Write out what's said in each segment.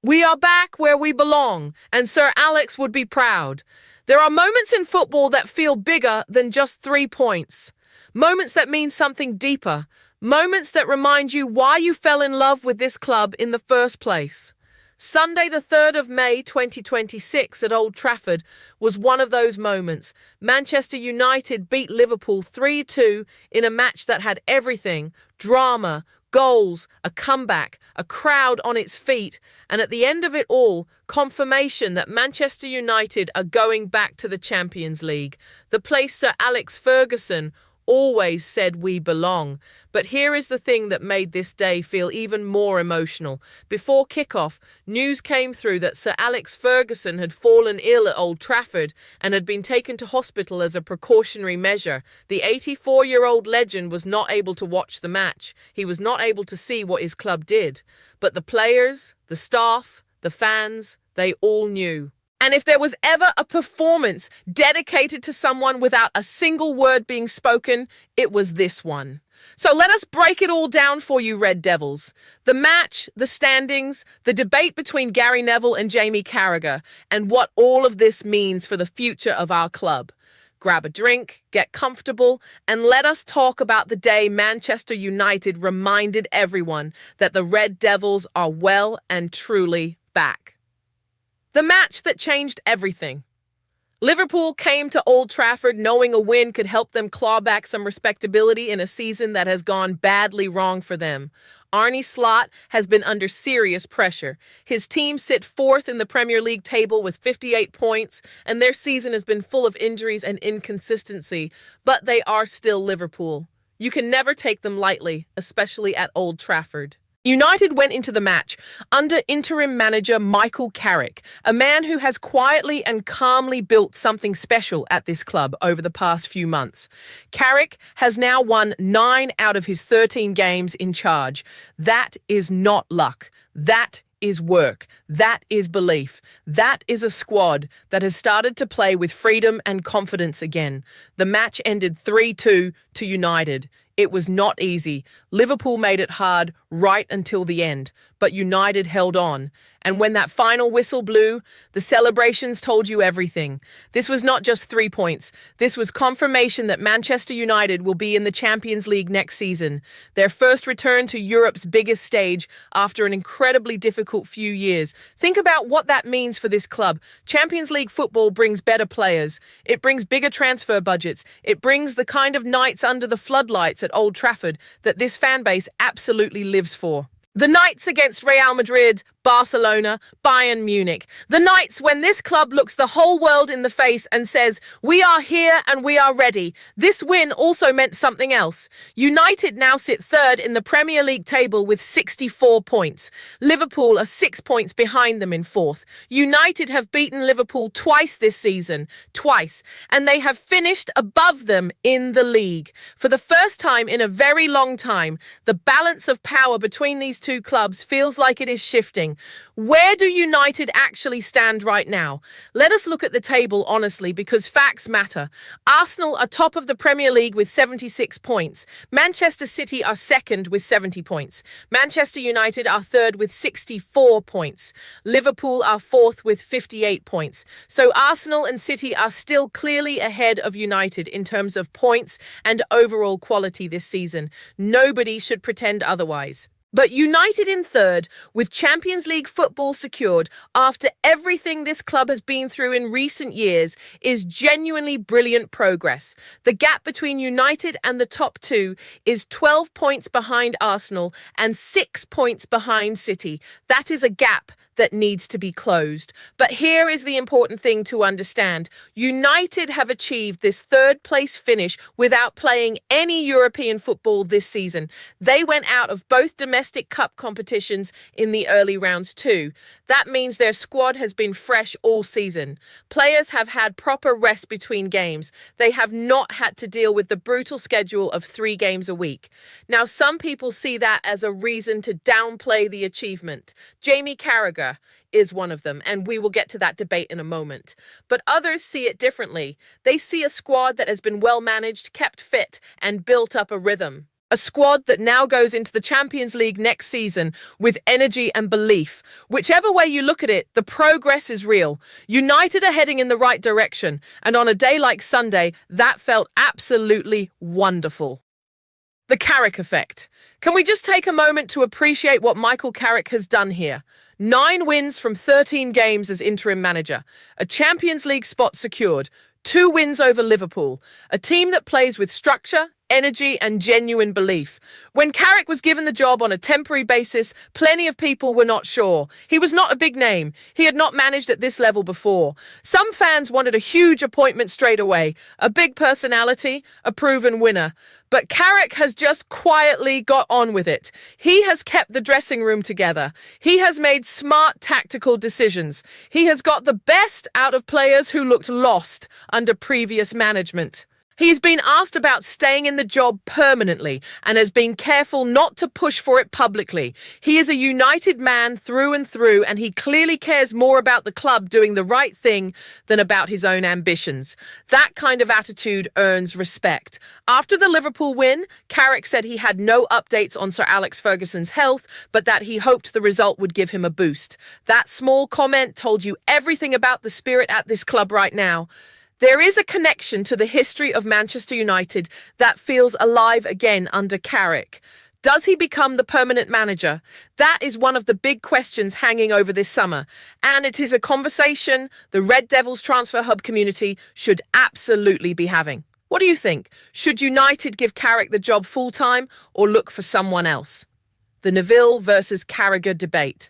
We are back where we belong, and Sir Alex would be proud. There are moments in football that feel bigger than just 3 points. Moments that mean something deeper. Moments that remind you why you fell in love with this club in the first place. Sunday the 3rd of May 2026 at Old Trafford was one of those moments. Manchester United beat Liverpool 3-2 in a match that had everything: drama, goals, a comeback, a crowd on its feet, and at the end of it all, confirmation that Manchester United are going back to the Champions League, the place Sir Alex Ferguson always said we belong. But here is the thing that made this day feel even more emotional. Before kickoff, news came through that Sir Alex Ferguson had fallen ill at Old Trafford and had been taken to hospital as a precautionary measure. The 84-year-old legend was not able to watch the match. He was not able to see what his club did. But the players, the staff, the fans, they all knew. And if there was ever a performance dedicated to someone without a single word being spoken, it was this one. So let us break it all down for you, Red Devils. The match, the standings, the debate between Gary Neville and Jamie Carragher, and what all of this means for the future of our club. Grab a drink, get comfortable, and let us talk about the day Manchester United reminded everyone that the Red Devils are well and truly back. The match that changed everything. Liverpool came to Old Trafford knowing a win could help them claw back some respectability in a season that has gone badly wrong for them. Arne Slot has been under serious pressure. His team sit 4th in the Premier League table with 58 points, and their season has been full of injuries and inconsistency, but they are still Liverpool. You can never take them lightly, especially at Old Trafford. United went into the match under interim manager Michael Carrick, a man who has quietly and calmly built something special at this club over the past few months. Carrick has now won 9 out of his 13 games in charge. That is not luck. That is work. That is belief. That is a squad that has started to play with freedom and confidence again. The match ended 3-2 to United. It was not easy. Liverpool made it hard right until the end, but United held on. And when that final whistle blew, the celebrations told you everything. This was not just 3 points. This was confirmation that Manchester United will be in the Champions League next season. Their first return to Europe's biggest stage after an incredibly difficult few years. Think about what that means for this club. Champions League football brings better players. It brings bigger transfer budgets. It brings the kind of nights under the floodlights at Old Trafford that this fan base absolutely lives for. The nights against Real Madrid, Barcelona, Bayern Munich. The nights when this club looks the whole world in the face and says, we are here and we are ready. This win also meant something else. United now sit 3rd in the Premier League table with 64 points. Liverpool are 6 points behind them in 4th. United have beaten Liverpool twice this season, twice, and they have finished above them in the league. For the first time in a very long time, the balance of power between these two clubs feels like it is shifting. Where do United actually stand right now? Let us look at the table honestly, because facts matter. Arsenal are top of the Premier League with 76 points. Manchester City are 2nd with 70 points. Manchester United are 3rd with 64 points. Liverpool are 4th with 58 points. So Arsenal and City are still clearly ahead of United in terms of points and overall quality this season. Nobody should pretend otherwise. But United in 3rd, with Champions League football secured after everything this club has been through in recent years, is genuinely brilliant progress. The gap between United and the top 2 is 12 points behind Arsenal and 6 points behind City. That is a gap that needs to be closed. But here is the important thing to understand. United have achieved this 3rd place finish without playing any European football this season. They went out of both domestic cup competitions in the early rounds too. That means their squad has been fresh all season. Players have had proper rest between games. They have not had to deal with the brutal schedule of 3 games a week. Now, some people see that as a reason to downplay the achievement. Jamie Carragher is one of them, and we will get to that debate in a moment. But others see it differently. They see a squad that has been well managed, kept fit, and built up a rhythm. A squad that now goes into the Champions League next season with energy and belief. Whichever way you look at it, the progress is real. United are heading in the right direction, and on a day like Sunday, that felt absolutely wonderful. The Carrick effect. Can we just take a moment to appreciate what Michael Carrick has done here? 9 wins from 13 games as interim manager, a Champions League spot secured, 2 wins over Liverpool, a team that plays with structure, energy and genuine belief. When Carrick was given the job on a temporary basis, plenty of people were not sure. He was not a big name. He had not managed at this level before. Some fans wanted a huge appointment straight away, a big personality, a proven winner. But Carrick has just quietly got on with it. He has kept the dressing room together. He has made smart tactical decisions. He has got the best out of players who looked lost under previous management. He's been asked about staying in the job permanently and has been careful not to push for it publicly. He is a United man through and through, and he clearly cares more about the club doing the right thing than about his own ambitions. That kind of attitude earns respect. After the Liverpool win, Carrick said he had no updates on Sir Alex Ferguson's health, but that he hoped the result would give him a boost. That small comment told you everything about the spirit at this club right now. There is a connection to the history of Manchester United that feels alive again under Carrick. Does he become the permanent manager? That is one of the big questions hanging over this summer, and it is a conversation the Red Devils transfer hub community should absolutely be having. What do you think? Should United give Carrick the job full-time or look for someone else? The Neville versus Carragher debate.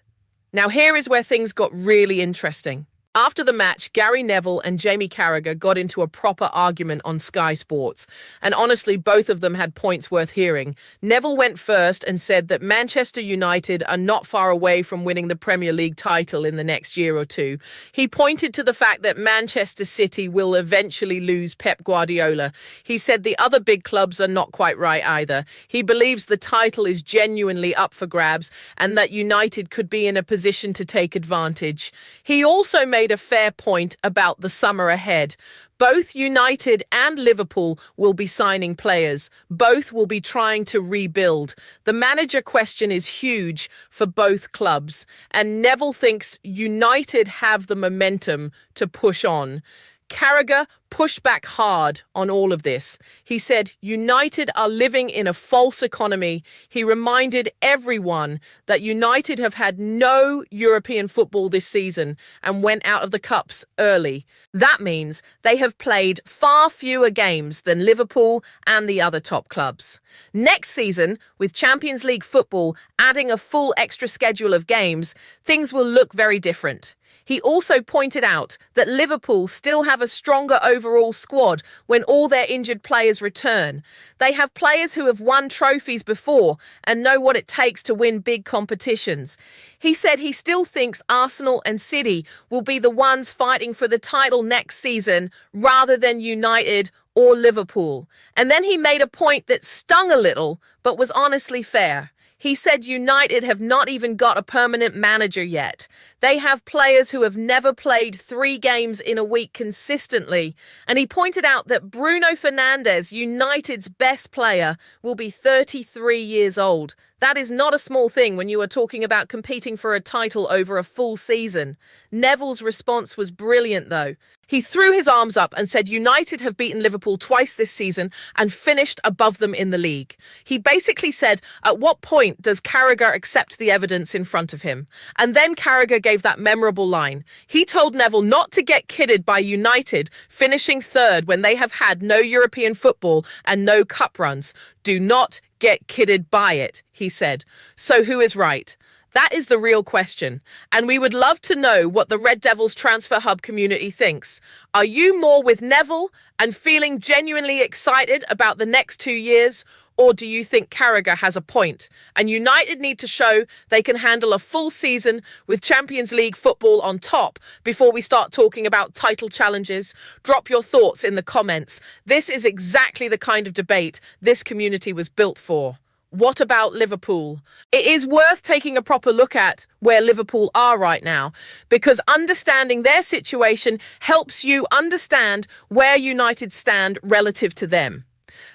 Now here is where things got really interesting. After the match, Gary Neville and Jamie Carragher got into a proper argument on Sky Sports, and honestly, both of them had points worth hearing. Neville went first and said that Manchester United are not far away from winning the Premier League title in the next year or two. He pointed to the fact that Manchester City will eventually lose Pep Guardiola. He said the other big clubs are not quite right either. He believes the title is genuinely up for grabs and that United could be in a position to take advantage. He also made a fair point about the summer ahead. Both United and Liverpool will be signing players. Both will be trying to rebuild. The manager question is huge for both clubs, and Neville thinks United have the momentum to push on. Carragher pushed back hard on all of this. He said United are living in a false economy. He reminded everyone that United have had no European football this season and went out of the cups early. That means they have played far fewer games than Liverpool and the other top clubs. Next season, with Champions League football adding a full extra schedule of games, things will look very different. He also pointed out that Liverpool still have a stronger overall squad when all their injured players return. They have players who have won trophies before and know what it takes to win big competitions. He said he still thinks Arsenal and City will be the ones fighting for the title next season rather than United or Liverpool. And then he made a point that stung a little but was honestly fair. He said United have not even got a permanent manager yet. They have players who have never played 3 games in a week consistently. And he pointed out that Bruno Fernandes, United's best player, will be 33 years old. That is not a small thing when you are talking about competing for a title over a full season. Neville's response was brilliant, though. He threw his arms up and said United have beaten Liverpool twice this season and finished above them in the league. He basically said, at what point does Carragher accept the evidence in front of him? And then Carragher gave that memorable line. He told Neville not to get kidded by United finishing third when they have had no European football and no cup runs. Do not get kidded by it, he said. So who is right? That is the real question, and we would love to know what the Red Devils Transfer Hub community thinks. Are you more with Neville and feeling genuinely excited about the next 2 years, or do you think Carragher has a point and United need to show they can handle a full season with Champions League football on top before we start talking about title challenges? Drop your thoughts in the comments. This is exactly the kind of debate this community was built for. What about Liverpool? It is worth taking a proper look at where Liverpool are right now, because understanding their situation helps you understand where United stand relative to them.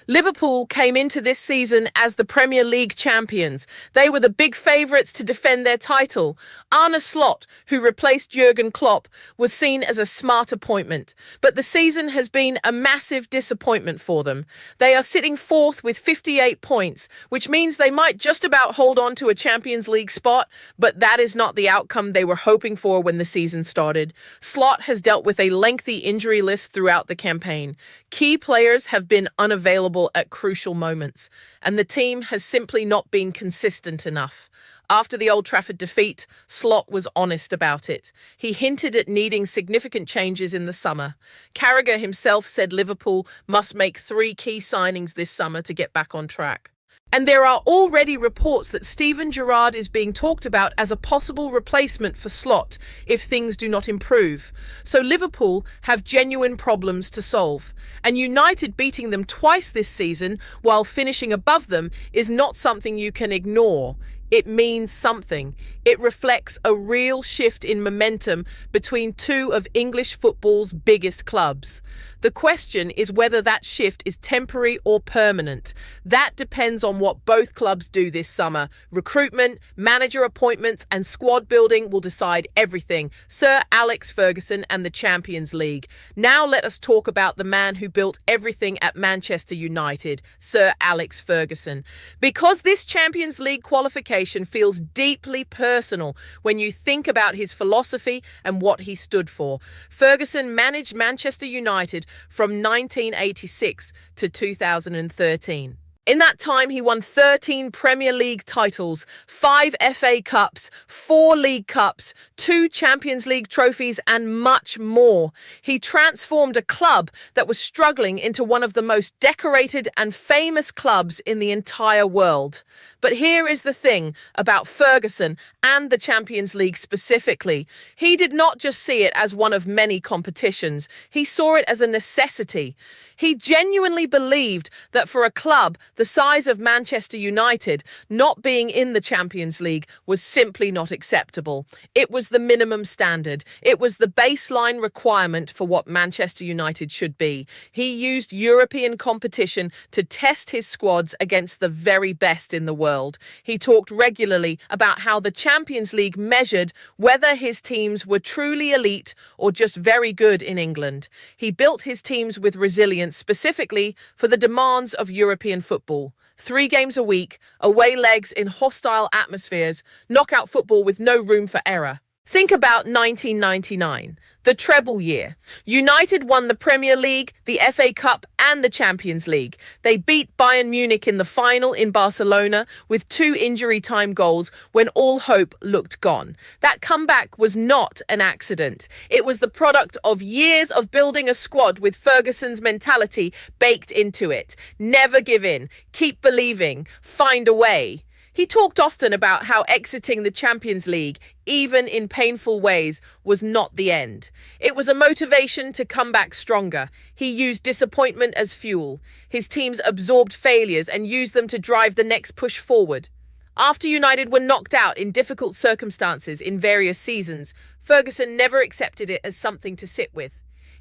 Liverpool came into this season as the Premier League champions. They were the big favourites to defend their title. Arne Slot, who replaced Jurgen Klopp, was seen as a smart appointment. But the season has been a massive disappointment for them. They are sitting fourth with 58 points, which means they might just about hold on to a Champions League spot, but that is not the outcome they were hoping for when the season started. Slot has dealt with a lengthy injury list throughout the campaign. Key players have been unavailable at crucial moments, and the team has simply not been consistent enough. After the Old Trafford defeat, Slot was honest about it. He hinted at needing significant changes in the summer. Carragher himself said Liverpool must make 3 key signings this summer to get back on track. And there are already reports that Steven Gerrard is being talked about as a possible replacement for Slot if things do not improve. So Liverpool have genuine problems to solve. And United beating them twice this season while finishing above them is not something you can ignore. It means something. It reflects a real shift in momentum between two of English football's biggest clubs. The question is whether that shift is temporary or permanent. That depends on what both clubs do this summer. Recruitment, manager appointments, and squad building will decide everything. Sir Alex Ferguson and the Champions League. Now let us talk about the man who built everything at Manchester United, Sir Alex Ferguson. Because this Champions League qualification feels deeply personal when you think about his philosophy and what he stood for. Ferguson managed Manchester United from 1986 to 2013. In that time, he won 13 Premier League titles, 5 FA Cups, 4 League Cups, 2 Champions League trophies, and much more. He transformed a club that was struggling into one of the most decorated and famous clubs in the entire world. But here is the thing about Ferguson and the Champions League specifically. He did not just see it as one of many competitions. He saw it as a necessity. He genuinely believed that for a club the size of Manchester United, not being in the Champions League was simply not acceptable. It was the minimum standard. It was the baseline requirement for what Manchester United should be. He used European competition to test his squads against the very best in the world. He talked regularly about how the Champions League measured whether his teams were truly elite or just very good in England. He built his teams with resilience specifically for the demands of European football. 3 games a week, away legs in hostile atmospheres, knockout football with no room for error. Think about 1999, the treble year. United won the Premier League, the FA Cup and the Champions League. They beat Bayern Munich in the final in Barcelona with 2 injury time goals when all hope looked gone. That comeback was not an accident. It was the product of years of building a squad with Ferguson's mentality baked into it. Never give in, keep believing, find a way. He talked often about how exiting the Champions League, even in painful ways, was not the end. It was a motivation to come back stronger. He used disappointment as fuel. His teams absorbed failures and used them to drive the next push forward. After United were knocked out in difficult circumstances in various seasons, Ferguson never accepted it as something to sit with.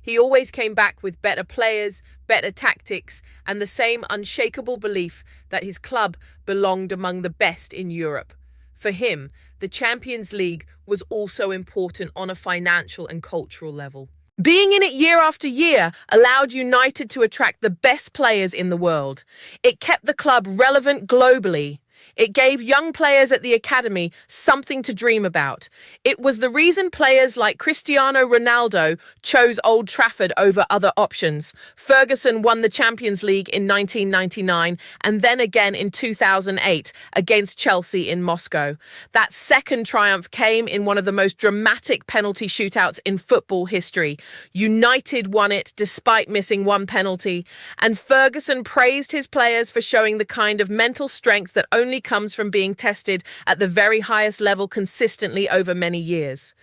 He always came back with better players, better tactics, and the same unshakable belief that his club belonged among the best in Europe. For him, the Champions League was also important on a financial and cultural level. Being in it year after year allowed United to attract the best players in the world. It kept the club relevant globally. It gave young players at the academy something to dream about. It was the reason players like Cristiano Ronaldo chose Old Trafford over other options. Ferguson won the Champions League in 1999 and then again in 2008 against Chelsea in Moscow. That second triumph came in one of the most dramatic penalty shootouts in football history. United won it despite missing 1 penalty, and Ferguson praised his players for showing the kind of mental strength that only comes from being tested at the very highest level consistently over many years.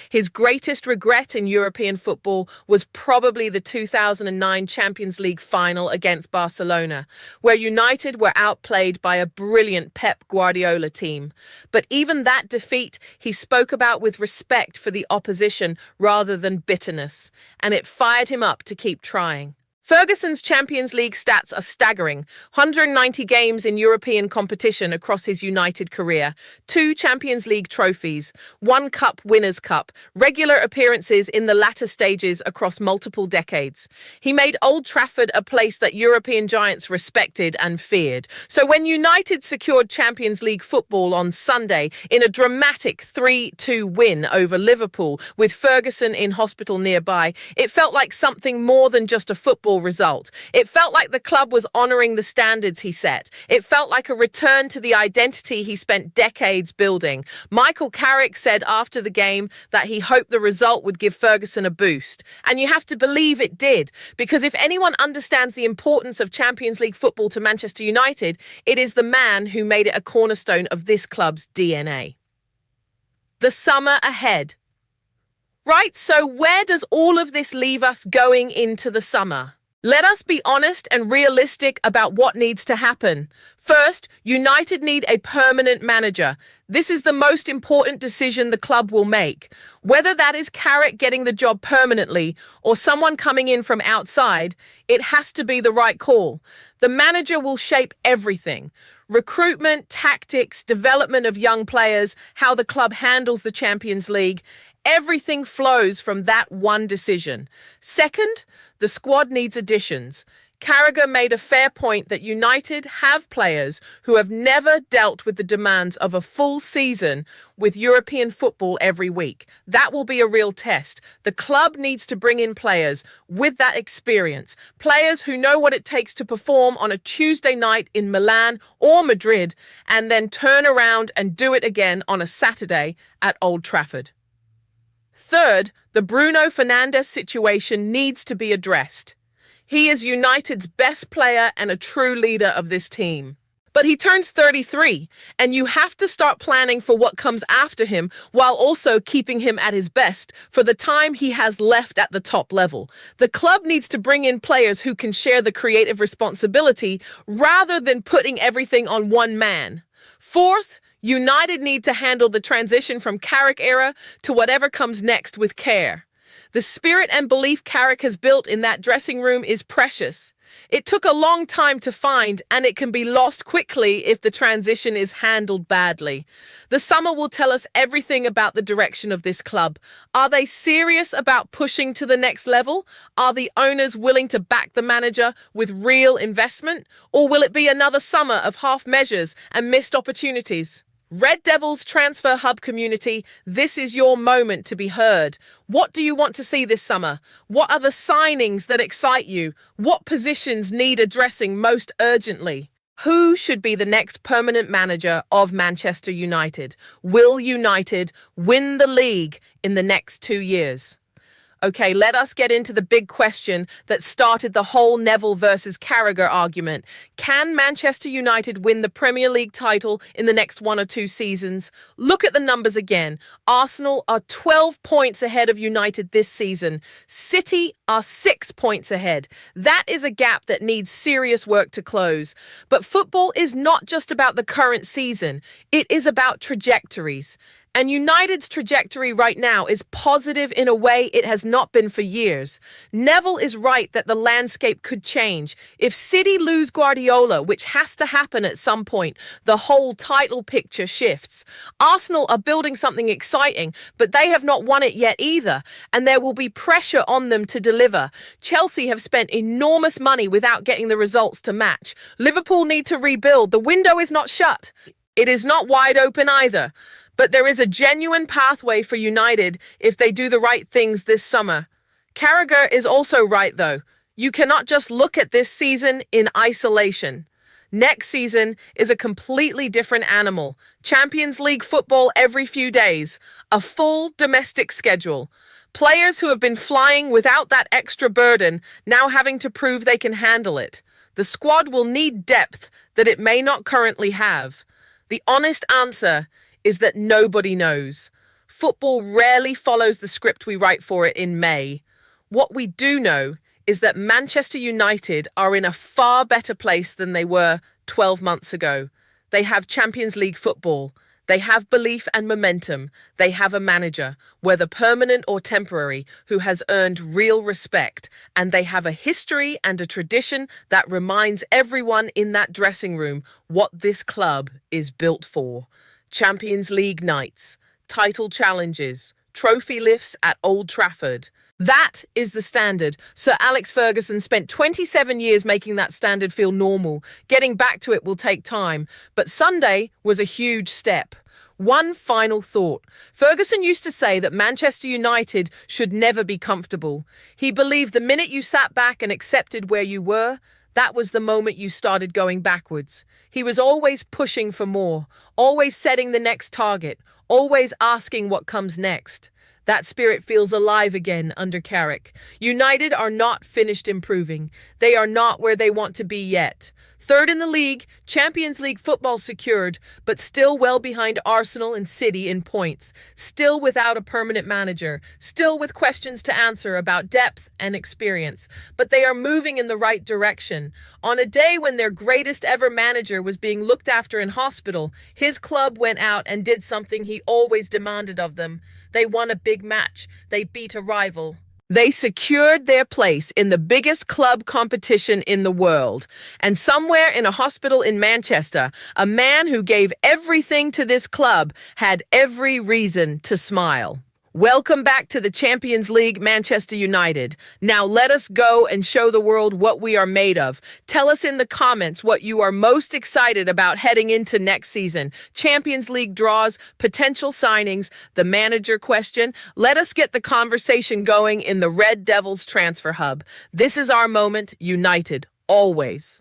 His greatest regret in European football was probably the 2009 Champions League final against Barcelona, where United were outplayed by a brilliant Pep Guardiola team. But even that defeat he spoke about with respect for the opposition rather than bitterness, and it fired him up to keep trying. Ferguson's Champions League stats are staggering. 190 games in European competition across his United career, 2 Champions League trophies, 1 Cup Winners' Cup, regular appearances in the latter stages across multiple decades. He made Old Trafford a place that European giants respected and feared. So when United secured Champions League football on Sunday in a dramatic 3-2 win over Liverpool with Ferguson in hospital nearby, it felt like something more than just a football result. It felt like the club was honouring the standards he set. It felt like a return to the identity he spent decades building. Michael Carrick said after the game that he hoped the result would give Ferguson a boost. And you have to believe it did, because if anyone understands the importance of Champions League football to Manchester United, it is the man who made it a cornerstone of this club's DNA. The summer ahead. Right, so where does all of this leave us going into the summer? Let us be honest and realistic about what needs to happen. First, United need a permanent manager. This is the most important decision the club will make. Whether that is Carrick getting the job permanently or someone coming in from outside, it has to be the right call. The manager will shape everything. Recruitment, tactics, development of young players, how the club handles the Champions League. Everything flows from that one decision. Second, the squad needs additions. Carragher made a fair point that United have players who have never dealt with the demands of a full season with European football every week. That will be a real test. The club needs to bring in players with that experience, players who know what it takes to perform on a Tuesday night in Milan or Madrid and then turn around and do it again on a Saturday at Old Trafford. Third, the Bruno Fernandes situation needs to be addressed. He is United's best player and a true leader of this team. But he turns 33, and you have to start planning for what comes after him while also keeping him at his best for the time he has left at the top level. The club needs to bring in players who can share the creative responsibility rather than putting everything on one man. Fourth, United need to handle the transition from Carrick era to whatever comes next with care. The spirit and belief Carrick has built in that dressing room is precious. It took a long time to find, and it can be lost quickly if the transition is handled badly. The summer will tell us everything about the direction of this club. Are they serious about pushing to the next level? Are the owners willing to back the manager with real investment? Or will it be another summer of half measures and missed opportunities? Red Devils Transfer Hub community, this is your moment to be heard. What do you want to see this summer? What are the signings that excite you? What positions need addressing most urgently? Who should be the next permanent manager of Manchester United? Will United win the league in the next 2 years? Okay, let us get into the big question that started the whole Neville versus Carragher argument. Can Manchester United win the Premier League title in the next 1 or 2 seasons? Look at the numbers again. Arsenal are 12 points ahead of United this season. City are 6 points ahead. That is a gap that needs serious work to close. But football is not just about the current season. It is about trajectories. And United's trajectory right now is positive in a way it has not been for years. Neville is right that the landscape could change. If City lose Guardiola, which has to happen at some point, the whole title picture shifts. Arsenal are building something exciting, but they have not won it yet either, and there will be pressure on them to deliver. Chelsea have spent enormous money without getting the results to match. Liverpool need to rebuild. The window is not shut. It is not wide open either. But there is a genuine pathway for United if they do the right things this summer. Carragher is also right, though. You cannot just look at this season in isolation. Next season is a completely different animal. Champions League football every few days. A full domestic schedule. Players who have been flying without that extra burden now having to prove they can handle it. The squad will need depth that it may not currently have. The honest answer is that nobody knows. Football rarely follows the script we write for it in May. What we do know is that Manchester United are in a far better place than they were 12 months ago. They have Champions League football. They have belief and momentum. They have a manager, whether permanent or temporary, who has earned real respect. And they have a history and a tradition that reminds everyone in that dressing room what this club is built for. Champions League nights, title challenges, trophy lifts at Old Trafford. That is the standard. Sir Alex Ferguson spent 27 years making that standard feel normal. Getting back to it will take time. But Sunday was a huge step. One final thought. Ferguson used to say that Manchester United should never be comfortable. He believed the minute you sat back and accepted where you were, that was the moment you started going backwards. He was always pushing for more, always setting the next target, always asking what comes next. That spirit feels alive again under Carrick. United are not finished improving. They are not where they want to be yet. Third in the league, Champions League football secured, but still well behind Arsenal and City in points. Still without a permanent manager. Still with questions to answer about depth and experience. But they are moving in the right direction. On a day when their greatest ever manager was being looked after in hospital, his club went out and did something he always demanded of them. They won a big match. They beat a rival. They secured their place in the biggest club competition in the world. And somewhere in a hospital in Manchester, a man who gave everything to this club had every reason to smile. Welcome back to the Champions League, Manchester United. Now let us go and show the world what we are made of. Tell us in the comments what you are most excited about heading into next season. Champions League draws, potential signings, the manager question. Let us get the conversation going in the Red Devils transfer hub. This is our moment, United, always.